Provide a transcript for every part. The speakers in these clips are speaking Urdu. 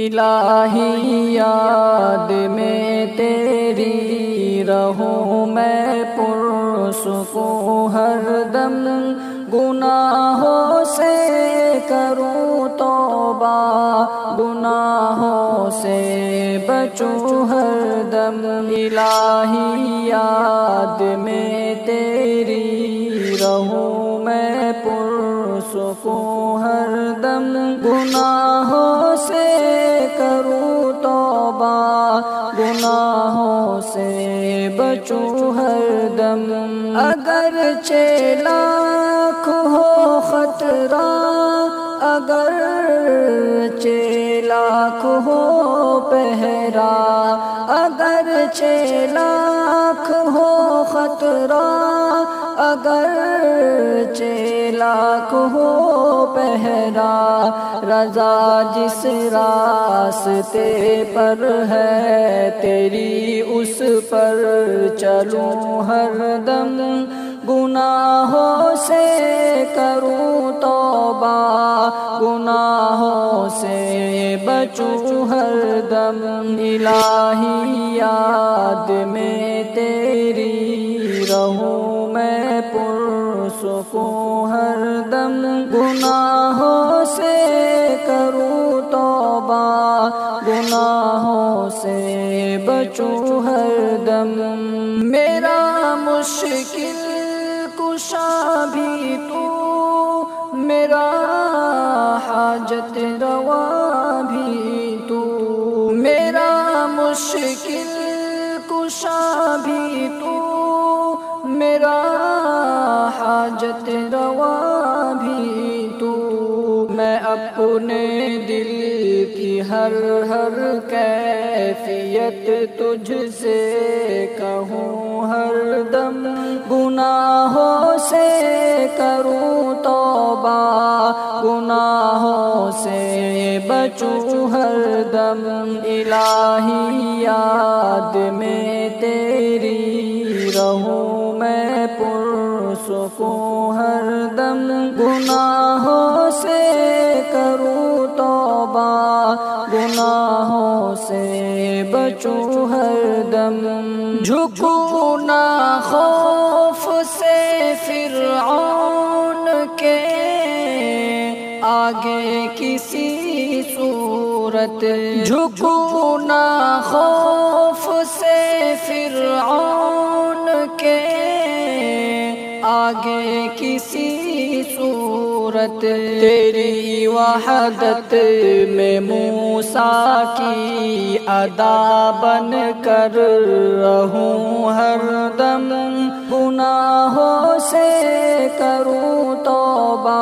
الہی یاد میں تیری رہوں میں پرسکون ہر دم، گناہوں سے کروں توبہ، گناہوں سے بچوں ہر دم۔ الہی یاد میں تیری رہوں میں پرسکون ہر دم، گناہوں سے کروں توبہ، گناہوں سے بچوں ہر دم۔ اگرچہ لاکھ ہو خطرہ، اگرچہ لاکھ ہو پہرا، اگرچہ لاکھ ہو خطرہ، اگرچہ لاکھ ہو پہرا، رضا جس راستے پر ہے تیری اس پر چلوں ہر دم، گناہوں سے کروں توبہ، گناہوں سے بچوں ہر دم۔ الہی یاد میں تیری رہوں میں پرسکون ہر دم، گناہوں سے کروں توبہ، گناہوں سے بچوں ہر دم۔ میرا مشکل کشا بھی تو، میرا حاجت روا بھی تو، میرا مشکل کشا بھی تو، میرا حاجت روا بھی تو۔ میں اپنے دل کی ہر ہر کیفیت تجھ سے کہوں ہر دم، گناہوں سے کروں توبہ، گناہوں سے بچوں ہر دم۔ الہی یاد میں تیری رہوں میں پرسکون ہر دم، گناہوں سے کروں توبہ، گناہوں سے بچوں ہر دم۔ جھکوں نہ خوف سے فرعون کے آگے کسی صورت، جھکوں نہ خوف سے فرعون کے آگے کسی صورت، تیری وحدت میں موسیٰ کی ادا بن کر رہوں ہر دم، گناہوں سے کروں توبہ،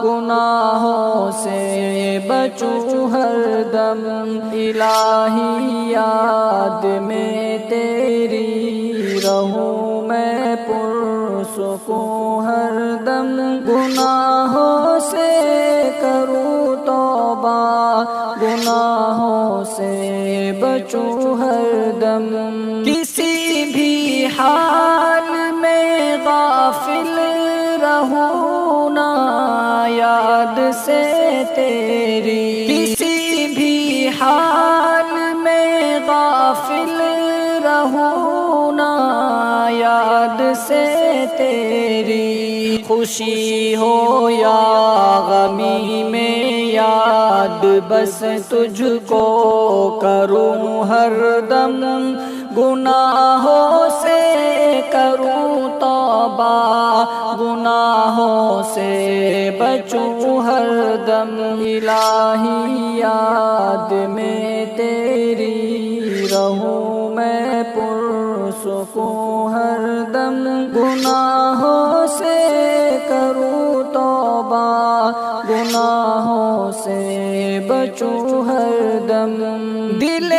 گناہوں سے بچوں ہر دم۔ الہی یاد میں تیری رہوں میں پرسکون ہر دم، گناہوں سے کروں توبہ، گناہوں سے بچوں ہر دم۔ کسی بھی حال میں غافل رہوں نہ یاد سے تیری، کسی بھی حال میں غافل رہوں نہ یاد سے تیری، خوشی ہو یا غمی میں یاد بس تجھ کو کروں ہر دم، گناہوں سے کروں توبہ، گناہوں سے بچوں ہر دم۔ الہی یاد میں تیری رہوں میں پرسکون ہر دم، گناہوں سے کروں توبہ، گناہوں سے بچوں ہر دم۔ دل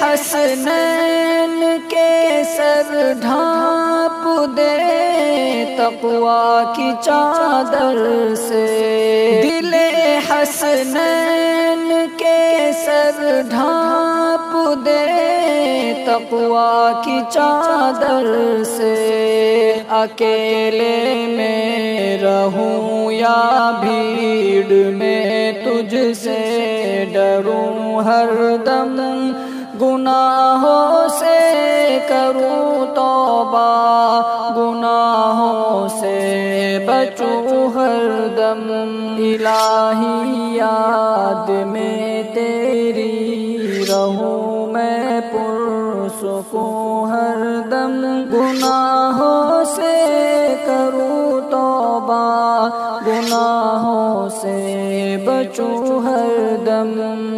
حسنین کے سر ڈھانپ دے تقویٰ کی چادر سے، دل حسنین کے سر ڈھانپ دے تقویٰ کی چادر سے، اکیلے میں رہوں یا بھیڑ میں تجھ سے ڈروں ہر دم، گناہوں سے کروں توبہ، گناہوں سے بچوں ہر دم۔ الہی یاد میں تیری رہوں میں پرسکون ہر دم، گناہوں سے کروں توبہ، گناہوں سے بچوں ہر دم۔